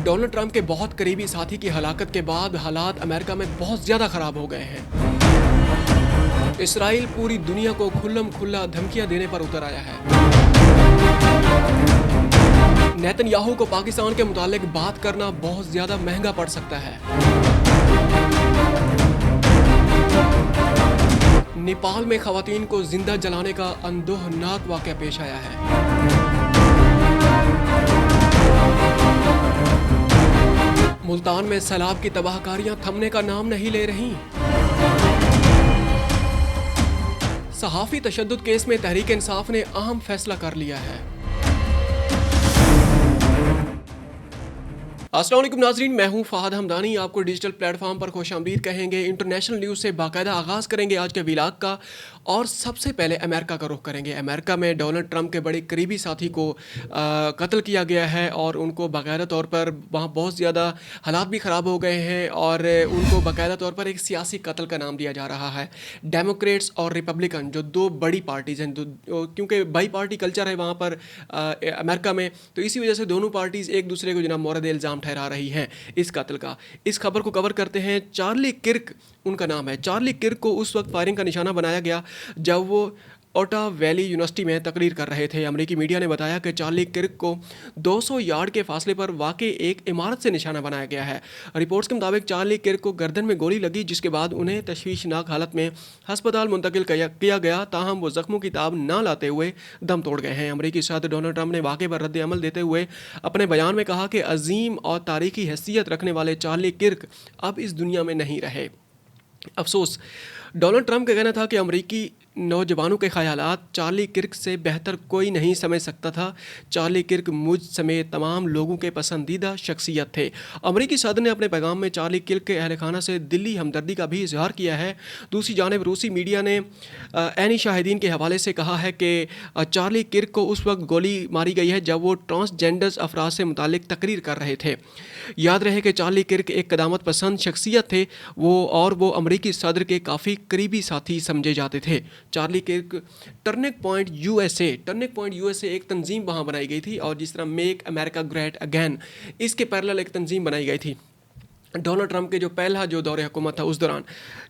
Donald Trump کے بہت قریبی ساتھی کی ہلاکت کے بعد حالات امریکہ میں بہت زیادہ خراب ہو گئے ہیں۔ اسرائیل پوری دنیا کو کھلم کھلا دھمکیاں دینے پر اتر آیا ہے۔ نیتن یاہو کو پاکستان کے متعلق بات کرنا بہت زیادہ مہنگا پڑ سکتا ہے۔ نیپال میں خواتین کو زندہ جلانے کا اندوہناک واقعہ پیش آیا ہے۔ ملتان میں سیلاب کی تباہ کاریاں تھمنے کا نام نہیں لے رہی۔ صحافی تشدد کیس میں تحریک انصاف نے اہم فیصلہ کر لیا ہے۔ السلام علیکم ناظرین، میں ہوں فہد ہمدانی، آپ کو ڈیجیٹل پلیٹ فارم پر خوش آمدید کہیں گے۔ انٹرنیشنل نیوز سے باقاعدہ آغاز کریں گے آج کے ویلاگ کا، اور سب سے پہلے امریکہ کا رخ کریں گے۔ امریکہ میں ڈونلڈ ٹرمپ کے بڑے قریبی ساتھی کو قتل کیا گیا ہے، اور ان کو باقاعدہ طور پر وہاں بہت زیادہ حالات بھی خراب ہو گئے ہیں، اور ان کو باقاعدہ طور پر ایک سیاسی قتل کا نام دیا جا رہا ہے۔ ڈیموکریٹس اور ریپبلکن جو دو بڑی پارٹیز ہیں، کیونکہ بائی پارٹی کلچر ہے وہاں پر امریکہ میں، تو اسی وجہ سے دونوں پارٹیز ایک دوسرے کو جناب مورد الزام ٹھہرا رہی ہیں اس قتل کا۔ اس خبر کو کور کرتے ہیں۔ چارلی کرک ان کا نام ہے۔ چارلی کرک کو اس وقت فائرنگ کا نشانہ بنایا گیا جب وہ اوٹا ویلی یونیورسٹی میں تقریر کر رہے تھے۔ امریکی میڈیا نے بتایا کہ چارلی کرک کو 200 یارڈ کے فاصلے پر واقع ایک عمارت سے نشانہ بنایا گیا ہے۔ رپورٹس کے مطابق چارلی کرک کو گردن میں گولی لگی، جس کے بعد انہیں تشویشناک حالت میں ہسپتال منتقل کیا گیا، تاہم وہ زخموں کی تاب نہ لاتے ہوئے دم توڑ گئے ہیں۔ امریکی صدر ڈونلڈ ٹرمپ نے واقعے پر رد عمل دیتے ہوئے اپنے بیان میں کہا کہ عظیم اور تاریخی حیثیت رکھنے والے چارلی کرک اب اس دنیا میں نہیں رہے۔ افسوس، ڈونلڈ ٹرمپ کا کہنا تھا کہ امریکی نوجوانوں کے خیالات چارلی کرک سے بہتر کوئی نہیں سمجھ سکتا تھا۔ چارلی کرک مجھ سمیت تمام لوگوں کے پسندیدہ شخصیت تھے۔ امریکی صدر نے اپنے پیغام میں چارلی کرک کے اہل خانہ سے دلی ہمدردی کا بھی اظہار کیا ہے۔ دوسری جانب روسی میڈیا نے عینی شاہدین کے حوالے سے کہا ہے کہ چارلی کرک کو اس وقت گولی ماری گئی ہے جب وہ ٹرانسجینڈر افراد سے متعلق تقریر کر رہے تھے۔ یاد رہے کہ چارلی کرک ایک قدامت پسند شخصیت تھے، وہ امریکی صدر کے کافی قریبی ساتھی سمجھے جاتے تھے۔ Charlie Kirk turning point U S A ایک تنظیم وہاں بنائی گئی تھی، اور جس طرح میک امریکہ گریٹ اگین، اس کے پیرلل ایک تنظیم بنائی گئی تھی ڈونلڈ ٹرمپ کے جو پہلا دور حکومت تھا اس دوران۔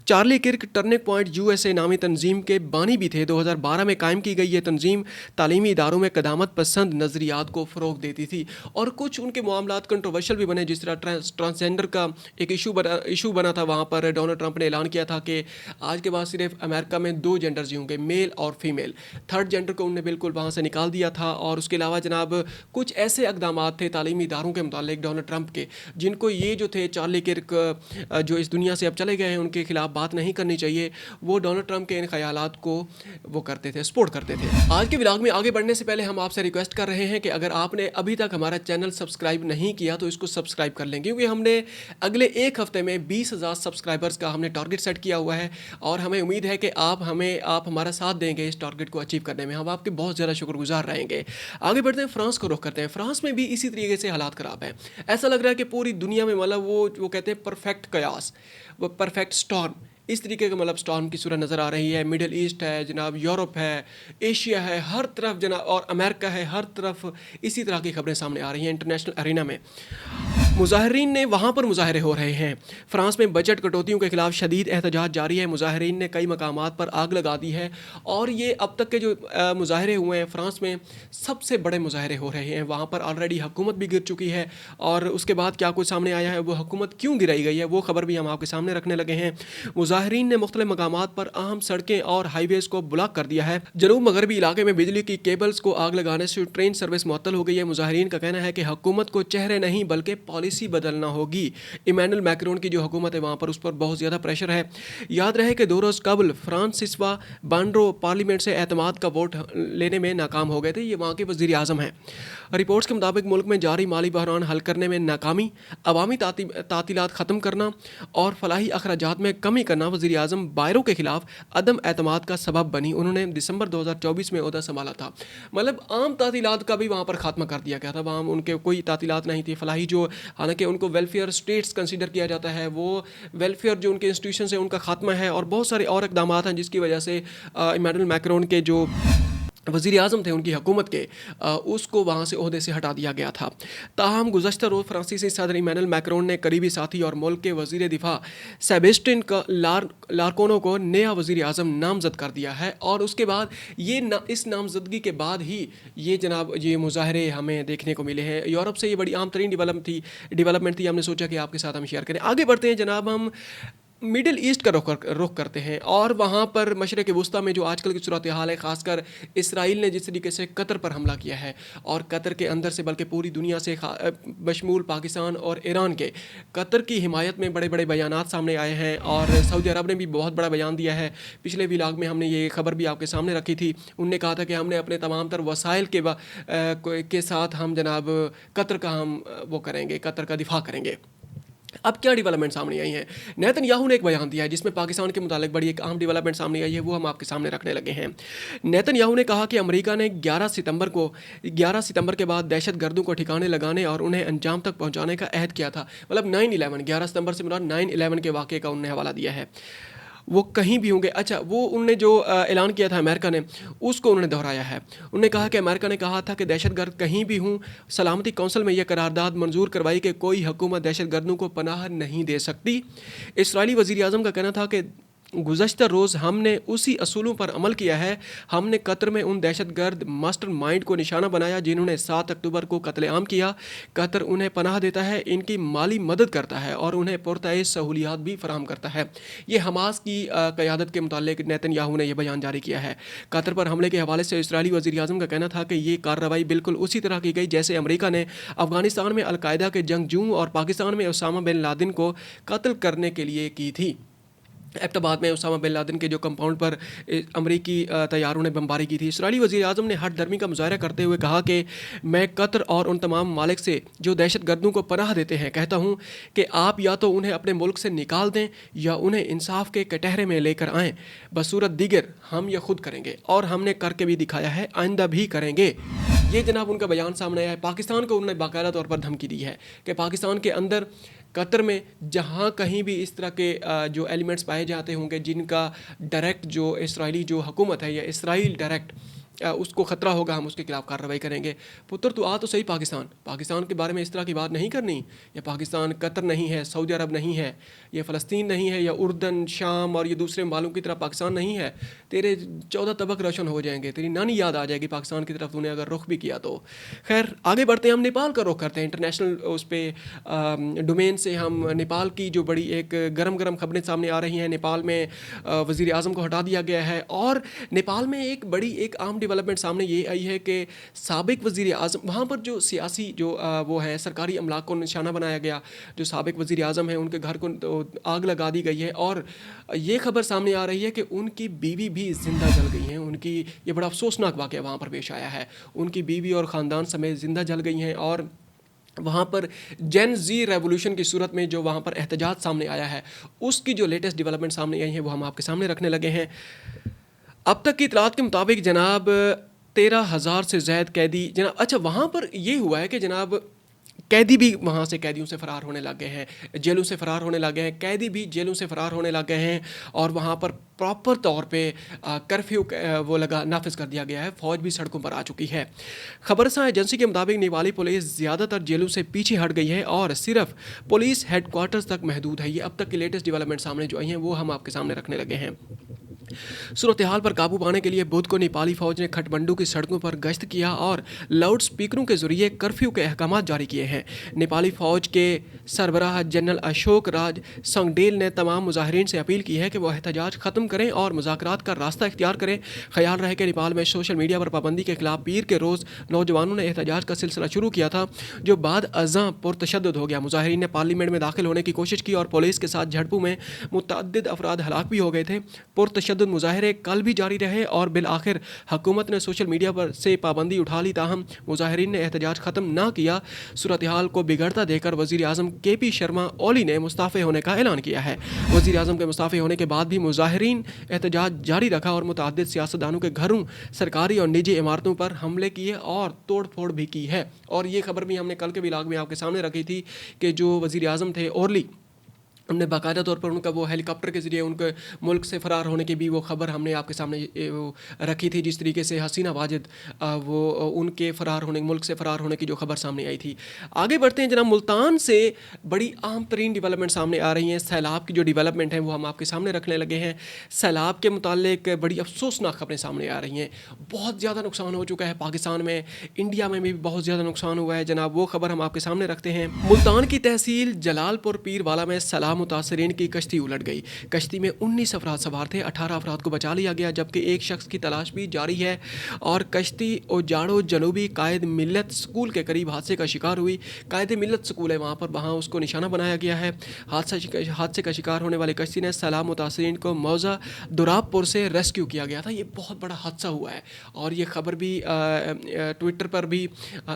Charlie Kirk turning point U S A نامی تنظیم کے بانی بھی تھے۔ 2012 میں قائم کی گئی یہ تنظیم تعلیمی اداروں میں قدامت پسند نظریات کو فروغ دیتی تھی، اور کچھ ان کے معاملات کنٹروورشل بھی بنے، جس طرح ٹرانسجینڈر کا ایک ایشو بنا تھا۔ وہاں پر ڈونلڈ ٹرمپ نے اعلان کیا تھا کہ آج کے بعد صرف امریکہ میں 2 جینڈرز ہوں گے، میل اور فیمیل۔ تھرڈ جینڈر کو انہوں نے بالکل وہاں سے نکال دیا تھا، اور اس کے علاوہ جناب کچھ ایسے اقدامات تھے تعلیمی اداروں کے متعلق ڈونلڈ ٹرمپ کے، جن کو یہ جو تھے چارلی کرک جو اس دنیا سے اب چلے گئے ہیں، ان کے خلاف بات نہیں کرنی چاہیے، وہ ڈونلڈ ٹرمپ کے ان خیالات کو وہ کرتے تھے، سپورٹ کرتے تھے۔ آج کے ولاگ میں آگے بڑھنے سے پہلے ہم آپ سے ریکویسٹ کر رہے ہیں کہ اگر آپ نے ابھی تک ہمارا چینل سبسکرائب نہیں کیا تو اس کو سبسکرائب کر لیں، کیونکہ ہم نے اگلے ایک ہفتے میں 20,000 سبسکرائبرز کا ہم نے ٹارگٹ سیٹ کیا ہوا ہے، اور ہمیں امید ہے کہ آپ ہمارا ساتھ دیں گے اس ٹارگٹ کو اچیو کرنے میں۔ ہم آپ کے بہت زیادہ شکر گزار رہیں گے۔ آگے بڑھتے ہیں، فرانس کو رخ کرتے ہیں۔ فرانس میں بھی اسی طریقے سے حالات خراب ہیں۔ ایسا لگ رہا ہے کہ پوری دنیا میں مطلب وہ کہتے ہیں پرفیکٹ قیاس، وہ پرفیکٹ اسٹارم، اس طریقے کا مطلب اسٹارم کی صورت نظر آ رہی ہے۔ مڈل ایسٹ ہے جناب، یورپ ہے، ایشیا ہے، ہر طرف جناب، اور امریکہ ہے، ہر طرف اسی طرح کی خبریں سامنے آ رہی ہیں انٹرنیشنل ارینا میں۔ مظاہرین نے وہاں پر مظاہرے ہو رہے ہیں۔ فرانس میں بجٹ کٹوتیوں کے خلاف شدید احتجاج جاری ہے۔ مظاہرین نے کئی مقامات پر آگ لگا دی ہے، اور یہ اب تک کے جو مظاہرے ہوئے ہیں فرانس میں سب سے بڑے مظاہرے ہو رہے ہیں۔ وہاں پر آلریڈی حکومت بھی گر چکی ہے، اور اس کے بعد کیا کچھ سامنے آیا ہے، وہ حکومت کیوں گرائی گئی ہے، وہ خبر بھی ہم آپ کے سامنے رکھنے لگے ہیں۔ مظاہرین نے مختلف مقامات پر اہم سڑکیں اور ہائی ویز کو بلاک کر دیا ہے۔ جنوب مغربی علاقے میں بجلی کی کیبلز کو آگ لگانے سے ٹرین سروس معطل ہو گئی ہے۔ مظاہرین کا کہنا ہے کہ حکومت کو چہرے نہیں بلکہ پالیسی بدلنا ہوگی۔ ایمینوئل میکرون کی جو حکومت ہے وہاں پر اس پر بہت زیادہ پریشر ہے۔ یاد رہے کہ 2 روز قبل فرانسسوا بانڈرو پارلیمنٹ سے اعتماد کا ووٹ لینے میں ناکام ہو گئے تھے۔ یہ وہاں کے وزیر اعظم ہیں۔ رپورٹس کے مطابق ملک میں جاری مالی بحران حل کرنے میں ناکامی، عوامی تعطیلات ختم کرنا اور فلاحی اخراجات میں کمی کرنا وزیر اعظم بائرو کے خلاف عدم اعتماد کا سبب بنی۔ انہوں نے دسمبر 2024 میں عہدہ سنبھالا تھا۔ مطلب عام تعطیلات کا بھی وہاں پر خاتمہ کر دیا گیا تھا۔ وہاں ان کے کوئی تعطیلات نہیں تھی فلاحی، جو حالانکہ ان کو ویلفیئر اسٹیٹس کنسیڈر کیا جاتا ہے، وہ ویلفیئر جو ان کے انسٹیٹیوشنز ہیں ان کا خاتمہ ہے، اور بہت سارے اور اقدامات ہیں جس کی وجہ سے ایمینوئل میکرون کے جو वज़ीर आज़म थे उनकी हुकूमत के, उसको वहाँ से ओहदे से हटा दिया गया था। ताहम गुज़श्ता रोज़ फ्रांसीसी सदर इमैनुअल मैक्रोन ने करीबी साथी और मुल्क के वज़ीर दिफा सेबेस्टियन लारकोनो को नया वज़ीर आज़म नामज़द कर दिया है। और उसके बाद इस नामज़दगी के बाद ही ये जनाब ये मुज़ाहरे हमें देखने को मिले हैं। यूरोप से ये बड़ी आम तरीन डेवलपमेंट थी। हमने सोचा कि आपके साथ हम शेयर करें। आगे बढ़ते हैं जनाब, हम मिडिल ईस्ट का रुख करते हैं और वहाँ पर मशरक़ वुस्ता में जो आजकल की सूरत हाल है, ख़ासकर इसराइल ने जिस तरीके से कतर पर हमला किया है, और कतर के अंदर से बल्कि पूरी दुनिया से बशमूल पाकिस्तान और ईरान के कतर की हिमायत में बड़े बड़े बयानात सामने आए हैं। और सऊदी अरब ने भी बहुत बड़ा बयान दिया है। पिछले व्लॉग में हमने ये खबर भी आपके सामने रखी थी। उनने कहा था कि हमने अपने तमाम तर वसाइल के साथ हम जनाब कतर का हम वो करेंगे, कतर का दिफा करेंगे। अब क्या डेवलपमेंट सामने आई हैं? नेतन्याहू ने एक बयान दिया है जिसमें पाकिस्तान के मुतालिक बड़ी एक अहम डेवलपमेंट सामने आई है, वो हम आपके सामने रखने लगे हैं। नेतन्याहू ने कहा कि अमेरिका ने 11 सितंबर के बाद दहशत गर्दों को ठिकाने लगाने और उन्हें अंजाम तक पहुंचाने का अहद किया था। मतलब 9/11, 11 सितंबर से मुराद 9/11 के वाक़े का उन्होंने हवाला दिया है। वो कहीं भी होंगे। अच्छा, वो उन्होंने जो ऐलान किया था अमेरिका ने, उसको उन्होंने दोहराया है। उन्होंने कहा कि अमेरिका ने कहा था कि दहशतगर्द कहीं भी हूँ, सलामती कौंसिल में यह करारदाद मंजूर करवाई कि कोई हुकूमत दहशतगर्दों को पनाह नहीं दे सकती। इसराइली वज़ीर आज़म का कहना था कि गुज़श्ता रोज़ हमने उसी असूलों पर अमल किया है। हमने कतर में उन दहशतगर्द मास्टर माइंड को निशाना बनाया जिन्होंने 7 अक्टूबर को कत्लेआम किया। कतर उन्हें पनाह देता है, इनकी माली मदद करता है और उन्हें पुरताइश सहूलियात भी फराहम करता है। ये हमास की क़यादत के मुतालिक नेतन्याहू ने यह बयान जारी किया है। कतर पर हमले के हवाले से इसराइली वज़ीर आज़म का कहना था कि ये कार्रवाई बिल्कुल उसी तरह की गई जैसे अमेरिका ने अफ़गानिस्तान में अलकायदा के जंगजू और पाकिस्तान में उसामा बिन लादेन को कत्ल करने के लिए की थी। एबटाबाद में उसामा बिन लादेन के जो कंपाउंड पर अमरीकी तैयारों ने बमबारी की थी। इसराइली वज़ीर आज़म ने हट धर्मी का मुज़ाहरा करते हुए कहा कि मैं कतर और उन तमाम मालिक से जो दहशत गर्दों को पनाह देते हैं कहता हूँ कि आप या तो उन्हें अपने मुल्क से निकाल दें या उन्हें इंसाफ के कटहरे में लेकर आएँ। बसूरत दीगर हम यह खुद करेंगे और हमने करके भी दिखाया है, आइंदा भी करेंगे। ये जनाब उनका बयान सामने आया है। पाकिस्तान को उन्होंने बाकायदा तौर पर धमकी दी है कि पाकिस्तान के अंदर कतर में जहाँ कहीं भी इस तरह के जो एलिमेंट्स पाए जाते होंगे जिनका डायरेक्ट जो इसराइली जो हुकूमत है या इसराइल डायरेक्ट उसको ख़तरा होगा, हम उसके खिलाफ कार्रवाई करेंगे। पुत्र तो आ तो सही पाकिस्तान के बारे में इस तरह की बात नहीं करनी। या पाकिस्तान कतर नहीं है, सऊदी अरब नहीं है, ये फ़लस्तीन नहीं है, या उर्दन, शाम और ये दूसरे मालूम की तरह पाकिस्तान नहीं है। तेरे 14 तबक रोशन हो जाएंगे, तेरी नानी याद आ जाएगी पाकिस्तान की तरफ तूने अगर रुख भी किया तो। खैर आगे बढ़ते हैं, हम नेपाल का रुख करते हैं। इंटरनेशनल उस पर डोमेन से हम नेपाल की जो बड़ी एक गर्म खबरें सामने आ रही हैं। नेपाल में वज़ीर आज़म को हटा दिया गया है और नेपाल में एक बड़ी एक आम डेवलपमेंट सामने ये आई है कि साबिक वज़ीर आज़म, वहाँ पर जो सियासी जो वो है सरकारी अमलाक को निशाना बनाया गया। जो साबिक वज़ीर आज़म है उनके घर को आग लगा दी गई है और ये खबर सामने आ रही है कि उनकी बीवी भी ज़िंदा जल गई हैं। उनकी ये बड़ा अफसोसनाक वाक़या वहाँ पर पेश आया है। उनकी बीवी और ख़ानदान समेत ज़िंदा जल गई हैं और वहाँ पर जेन ज़ी रेवोल्यूशन की सूरत में जो वहाँ पर एहतजाज सामने आया है उसकी जो लेटेस्ट डेवलपमेंट सामने आई है वो हम आपके सामने रखने लगे हैं। अब तक की इतलात के मुताबिक जनाब 13,000 से ज़ायद कैदी जनाब, अच्छा वहाँ पर ये हुआ है कि जनाब कैदी भी वहाँ से कैदियों से फ़रार होने लग गए हैं, जेलों से फ़रार होने लग गए हैं, कैदी भी जेलों से फ़रार होने लग गए हैं और वहाँ पर प्रॉपर तौर पे कर्फ्यू वो नाफिज कर दिया गया है। फ़ौज भी सड़कों पर आ चुकी है। खबरसां एजेंसी के मुताबिक नेपाली पुलिस ज़्यादातर जेलों से पीछे हट गई है और सिर्फ पुलिस हेडक्वार्टर्स तक महदूद है। ये अब तक की लेटेस्ट डेवलपमेंट सामने जो आई हैं वो हम आपके सामने रखने लगे हैं। सूरत हाल पर काबू पाने के लिए बुध को नेपाली फ़ौज ने खटमंडू की सड़कों पर गश्त किया और लाउड स्पीकरों के ज़रिए कर्फ्यू के अहकाम जारी किए हैं। नेपाली फ़ौज के सरबराह जनरल अशोक राज संगडेल ने तमाम मुजाहिरीन से अपील की है कि वह एहतजाज ख़त्म करें और मुज़ाकरात का रास्ता इख्तियार करें। ख्याल रहे कि नेपाल में सोशल मीडिया पर पाबंदी के खिलाफ पीर के रोज़ नौजवानों ने एहतजाज का सिलसिला शुरू किया था जो बाद अज़ां पुरतशद्दुद हो गया। मुजाहिरीन ने पार्लियामेंट में दाखिल होने की कोशिश की और पुलिस के साथ झड़पों में मुतअद्दिद अफराद हलाक भी हो गए थे। पुरतशद्दुद मुजाहरे कल भी जारी रहे और बिल आखिर हुकूमत ने सोशल मीडिया पर से पाबंदी उठा ली। ताहम मुजाहिरीन ने एहतजाज ख़त्म ना किया। सूरत हाल को बिगड़ता देखकर वज़ीर आज़म KP शर्मा ओली ने मुस्ताफ़े होने का ऐलान किया है। वज़ीर आज़म के मुस्ताफ़े होने के बाद भी मुजाहिरीन एहतजाज जारी रखा और मुतअद्दिद सियासतदानों के घरों, सरकारी और निजी इमारतों पर हमले किए और तोड़ फोड़ भी की है। और ये खबर भी हमने कल के व्लॉग में आपके सामने रखी थी कि जो वज़ीर आज़म थे ओली हमने बाकायदा तौर पर उनका वो हेलीकॉप्टर के ज़रिए उनके मुल्क से फ़रार होने की भी वो ख़बर हमने आपके सामने वो रखी थी, जिस तरीके से हसीना वाजिद वो उनके फ़रार होने मुल्क से फ़रार होने की जो ख़बर सामने आई थी। आगे बढ़ते हैं जनाब, मुल्तान से बड़ी अहम तरीन डेवलपमेंट सामने आ रही हैं। सैलाब की जो डेवलपमेंट है वो हम आपके सामने रखने लगे हैं। सैलाब के मुतालिक बड़ी अफसोसनाक खबरें सामने आ रही हैं। बहुत ज़्यादा नुकसान हो चुका है पाकिस्तान में, इंडिया में भी बहुत ज़्यादा नुकसान हुआ है जनाब, वो ख़बर हम आपके सामने रखते हैं। मुल्तान की तहसील जलालपुर पीरवाला में सैलाब मुतासरीन की कश्ती उलट गई। कश्ती में 19 अफराद सवार थे, 18 अफराद को बचा लिया गया, जबकि एक शख्स की तलाश भी जारी है। और कश्ती ओजाड़ो जनूबी कायद मिल्लत स्कूल के करीब हादसे का शिकार हुई। कायद मिल्लत स्कूल है वहाँ उसको निशाना बनाया गया है। हादसे का शिकार होने वाली कश्ती ने सैलाब मुतासरीन को मौजा दुराबपुर से रेस्क्यू किया गया था। ये बहुत बड़ा हादसा हुआ है और ये खबर भी ट्विटर पर भी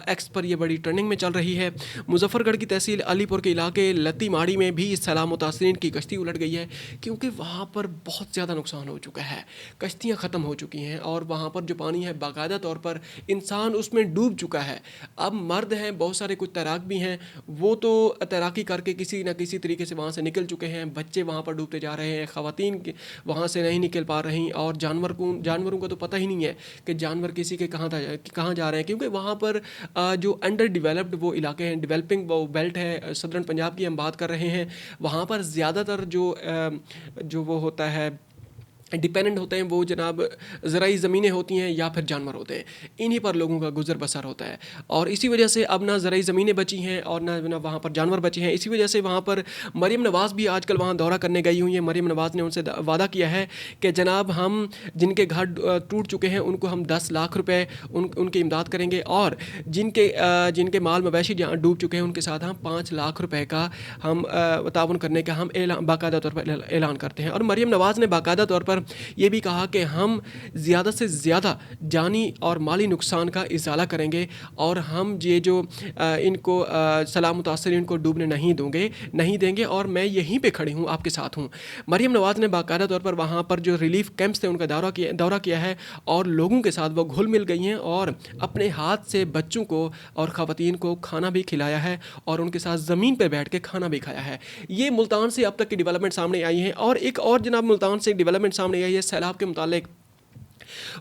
एक्स पर ये बड़ी ट्रेंडिंग में चल रही है। मुजफ्फरगढ़ की तहसील अलीपुर के इलाके लती माड़ी में भी सैलाब मुतासरीन की कश्ती उलट गई है, क्योंकि वहाँ पर बहुत ज़्यादा नुकसान हो चुका है। कश्तियाँ ख़त्म हो चुकी हैं और वहाँ पर जो पानी है बाकायदा तौर पर इंसान उसमें डूब चुका है। अब मर्द हैं, बहुत सारे कुछ तैराक भी हैं, वो तो तैराकी करके किसी न किसी तरीके से वहाँ से निकल चुके हैं। बच्चे वहाँ पर डूबते जा रहे हैं, ख़वातीन वहाँ से नहीं निकल पा रही, और जानवरों को तो पता ही नहीं है कि जानवर किसी के कहाँ जा रहे हैं, क्योंकि वहाँ पर जो अंडर डेवलप्ड वो इलाके हैं, डेवलपिंग वो बेल्ट है, सदर्न पंजाब की हम बात कर रहे हैं। वहाँ पर ज़्यादातर जो वो होता है डिपेंडेंट होते हैं वो जनाब ज़राई ज़मीनें होती हैं या फिर जानवर होते हैं, इन्हीं पर लोगों का गुजर बसर होता है। और इसी वजह से अब ना ज़राई ज़मीनें बची हैं और ना वहाँ पर जानवर बचे हैं। इसी वजह से वहाँ पर मरीम नवाज़ भी आजकल वहाँ दौरा करने गई हुई हैं। मरीम नवाज़ ने उनसे वादा किया है कि जनाब हम जिनके घर टूट चुके हैं उनको हम 10 लाख रुपये उनकी इमदाद करेंगे, और जिनके माल मवेशी डूब चुके हैं उनके साथ हम 5 लाख रुपये का हम ताउन करने का हम बाकायदा तौर पर ऐलान करते हैं। और मरीम नवाज़ ने बाकायदा तौर पर ये भी कहा कि हम ज़्यादा से ज़्यादा जानी और माली नुकसान का इज़ाला करेंगे और हम ये जो इनको सलाम मुतासरीन को डूबने नहीं देंगे, और मैं यहीं पे खड़ी हूँ, आपके साथ हूँ। मरीम नवाज़ ने बाकायदा तौर पर वहाँ पर जो रिलीफ कैंप्स थे उनका दौरा किया है और लोगों के साथ वो घुल मिल गई हैं और अपने हाथ से बच्चों को और ख़वातीन को खाना भी खिलाया है और उनके साथ ज़मीन पर बैठ के खाना भी खाया है। ये मुल्तान से अब तक की डेवलपमेंट सामने आई है। और एक और जनाब मुल्तान से डेवलपमेंट सामने आई है सैलाब के मुतालिक,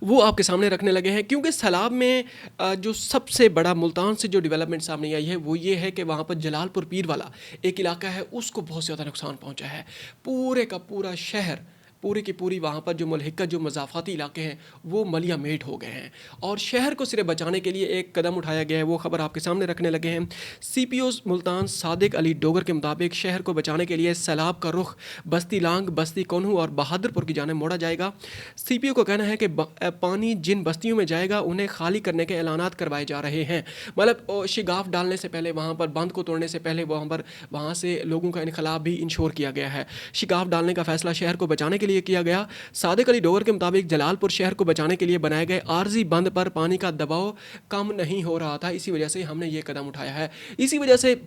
वो आपके सामने रखने लगे हैं, क्योंकि सैलाब में जो सबसे बड़ा मुल्तान से जो डेवलपमेंट सामने आई है वो ये है कि वहाँ पर जलालपुर पीर वाला एक इलाका है, उसको बहुत ज़्यादा नुकसान पहुँचा है। पूरे का पूरा शहर, पूरी की पूरी वहाँ पर जो मुल्हिका जो मज़ाफ़ाती इलाके हैं वो मलिया मेट हो गए हैं, और शहर को सिर्फ बचाने के लिए एक कदम उठाया गया है। वो ख़बर आपके सामने रखने लगे हैं। CPO मुल्तान सादिक अली डोगर के मुताबिक शहर को बचाने के लिए सैलाब का रुख बस्ती लांग, बस्ती कोनहू और बहादुरपुर की जानिब मोड़ा जाएगा। CPO को कहना है कि पानी जिन बस्तियों में जाएगा उन्हें खाली करने के ऐलानात करवाए जा रहे हैं। मतलब शिगाफ डालने से पहले, वहाँ पर बंद को तोड़ने से पहले वहाँ से लोगों का इनखलाब भी इंश्योर किया गया है। शिगाफ डालने का फैसला शहर को बचाने के लिए किया गया। सादिक अली डोगर के मुताबिक जलालपुर शहर को बचाने के लिए बनाए गए आरजी बंद पर पानी का दबाव कम नहीं हो रहा था, इसी वजह से हमने ये कदम उठाया है। इसी वजह से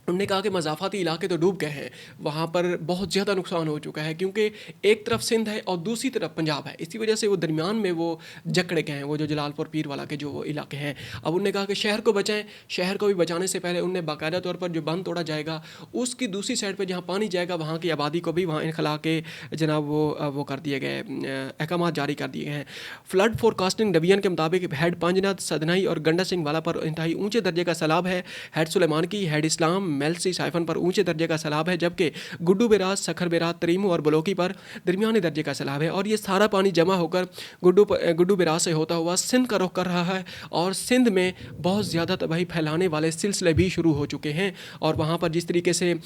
उन्होंने कहा कि मज़ाफ़ाती इलाके तो डूब गए हैं, वहाँ पर बहुत ज़्यादा नुकसान हो चुका है, क्योंकि एक तरफ सिंध है और दूसरी तरफ पंजाब है। इसी वजह से वो दरमियान में वो जकड़े गए हैं, वो जो जलालपुर पीर वाला के जो इलाके हैं। अब उन्होंने कहा कि शहर को बचाएं। शहर को भी बचाने से पहले उन्हें बाकायदा तौर पर जो बंद तोड़ा जाएगा उसकी दूसरी साइड पर जहाँ पानी जाएगा वहाँ की आबादी को भी वहाँ इनखला के जनाब वो कर दिए गए, अहकाम जारी कर दिए हैं। फ्लड फोरकास्टिंग डिवीजन के मुताबिक हेड पांजनाथ, सदनाई और गंडा सिंह वाला पर इंतहाई ऊँचे दर्जे का सैलाब है। हेड सुलेमान की, हेड इस्लाम, मेलसी साइफन पर ऊंचे दर्जे का सैलाब है, जबकि गुड्डू बेराज, सखर बेराज, तरीमू और बलोकी पर दरमियानी दर्जे का सैलाब है। और ये सारा पानी जमा होकर गुड्डू बेराज से होता हुआ सिंध का रुख कर रहा है, और सिंध में बहुत ज़्यादा तबाही फैलाने वाले सिलसिले भी शुरू हो चुके हैं। और वहाँ पर जिस तरीके से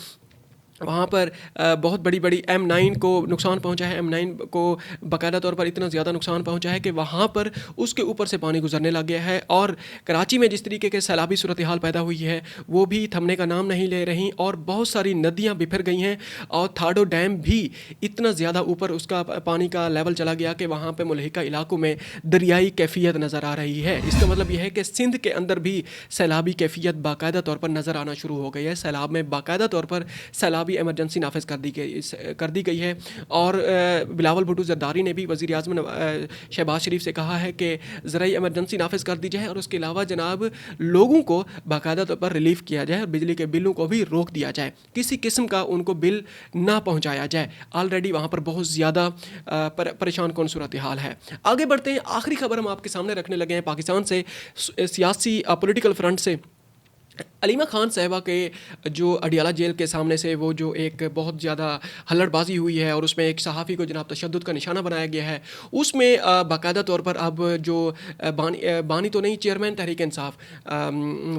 वहाँ पर बहुत बड़ी M9 को नुकसान पहुँचा है। M9 को बाकायदा तौर पर इतना ज़्यादा नुकसान पहुँचा है कि वहाँ पर उसके ऊपर से पानी गुजरने लग गया है। और कराची में जिस तरीके के सैलाबी सूरत हाल पैदा हुई है वो भी थमने का नाम नहीं ले रही, और बहुत सारी नदियाँ बिखर गई हैं, और थाडो डैम भी इतना ज़्यादा ऊपर उसका पानी का लेवल चला गया कि वहाँ पर मुल्हिका इलाकों में दरियाई कैफियत नज़र आ रही है। इसका मतलब यह है कि सिंध के अंदर भी सैलाबी कैफियत बाकायदा तौर पर नज़र आना शुरू हो गई है। सैलाब में बाकायदा तौर पर सैलाब भी एमरजेंसी नाफिज कर दी गई है। और बिलावल भुट्टो जरदारी ने भी वज़ीर आज़म शहबाज शरीफ से कहा है कि ज़राई एमरजेंसी नाफिज कर दी जाए और उसके अलावा जनाब लोगों को बाकायदा तौर पर रिलीफ किया जाए और बिजली के बिलों को भी रोक दिया जाए, किसी किस्म का उनको बिल ना पहुँचाया जाए। ऑलरेडी वहाँ पर बहुत ज़्यादा परेशान कौन सूरत हाल है। आगे बढ़ते हैं, आखिरी खबर हम आपके सामने रखने लगे हैं पाकिस्तान से, सियासी पॉलिटिकल फ्रंट से। अलीमा खान साहिबा के जो अडियाला जेल के सामने से वो जो एक बहुत ज़्यादा हल्लड़बाजी हुई है और उसमें एक सहाफ़ी को जनाब तशद्दुद का निशाना बनाया गया है, उसमें बाकायदा तौर पर अब जो बानी तो नहीं, चेयरमैन तहरीक इंसाफ,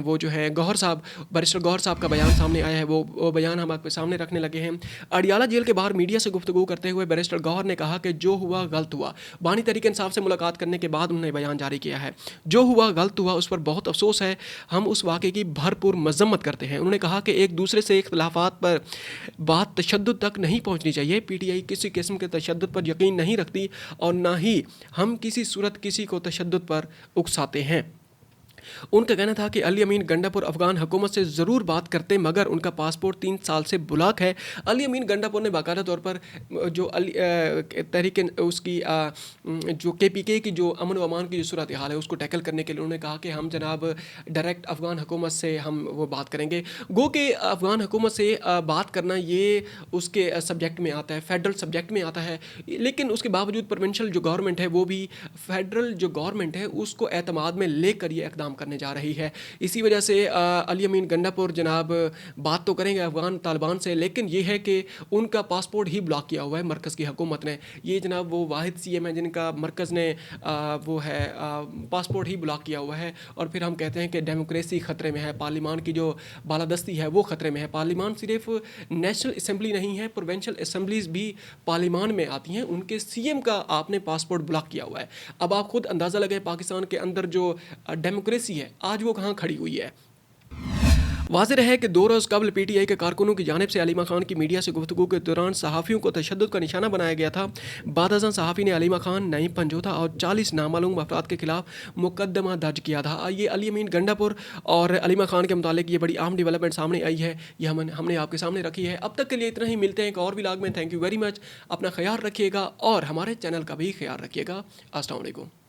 वो जो है गौहर साहब, बैरिस्टर गौहर साहब का बयान सामने आया है। वो बयान हम आपके सामने रखने लगे हैं। अडियाला जेल के बाहर मीडिया से गुफ्तगू करते हुए बैरिस्टर गौहर ने कहा कि जो हुआ गलत हुआ। बानी तहरीक इंसाफ से मुलाकात करने के बाद उन्होंने बयान जारी किया है, जो हुआ गलत हुआ, उस पर बहुत अफसोस है, हम उस वाक़े की भरपूर मजम्मत करते हैं। उन्होंने कहा कि एक दूसरे से इख्तलाफात पर बात तशद्दुद तक नहीं पहुंचनी चाहिए। पीटीआई किसी किस्म के तशद्दुद पर यकीन नहीं रखती और ना ही हम किसी सूरत किसी को तशद्दुद पर उकसाते हैं। उनका कहना था कि अली अमीन गंडापुर अफगान हुकूमत से ज़रूर बात करते मगर उनका पासपोर्ट 3 साल से ब्लॉक है। अली अमीन गंडापुर ने बाकायदा तौर पर जो तहरीक उसकी जो KPK की जो अमन व अमान की जो सूरत हाल है उसको टैकल करने के लिए उन्होंने कहा कि हम जनाब डायरेक्ट अफगान हुकूमत से हम वो बात करेंगे। गो के अफगान हुकूमत से बात करना ये उसके सब्जेक्ट में आता है, फेडरल सब्जेक्ट में आता है, लेकिन उसके बावजूद प्रोविंशियल जो गवर्नमेंट है वो भी फेडरल जो गवर्नमेंट है उसको एतमाद में लेकर ये इक़दाम करने जा रही है। इसी वजह से अली अमीन गंडापुर जनाब बात तो करेंगे अफगान तालिबान से, लेकिन ये है कि उनका पासपोर्ट ही ब्लॉक किया हुआ है मरकज़ की हुकूमत ने। ये जनाब वो वाहिद CM है जिनका मरकज़ ने वो है पासपोर्ट ही ब्लॉक किया हुआ है। और फिर हम कहते हैं कि डेमोक्रेसी ख़तरे में है, पार्लिमान की जो बालादस्ती है वो ख़तरे में है। पार्लिमान सिर्फ नेशनल असम्बली नहीं है, प्रोविंशियल असम्बलीज़ भी पार्लिमान में आती हैं, उनके CM का आपने पासपोर्ट ब्लॉक किया हुआ है। अब आप खुद अंदाज़ा लगाएं पाकिस्तान के अंदर जो डेमोक्रेसी है आज वो कहाँ खड़ी हुई है। वाज़ेह है कि 2 रोज़ कबल PTI के कारकुनों की जानिब से अलीमा खान की मीडिया से गुफ्तगू के दौरान सहाफ़ियों को तशद्दुद का निशाना बनाया गया था। बाद अज़ां सहाफ़ी ने अलीमा खान, नईम पंजोथा और 40 नामालूम अफराद के खिलाफ मुकदमा दर्ज किया था। ये अली अमीन गंडापुर और अलीमा खान के मुतालिक ये बड़ी अहम डेवलपमेंट सामने आई है, ये हमने आपके सामने रखी है। अब तक के लिए इतना ही, मिलते हैं एक और व्लॉग में। थैंक यू वेरी मच, अपना ख्याल रखिएगा और हमारे चैनल का भी ख्याल रखिएगा। अस्सलाम वालेकुम।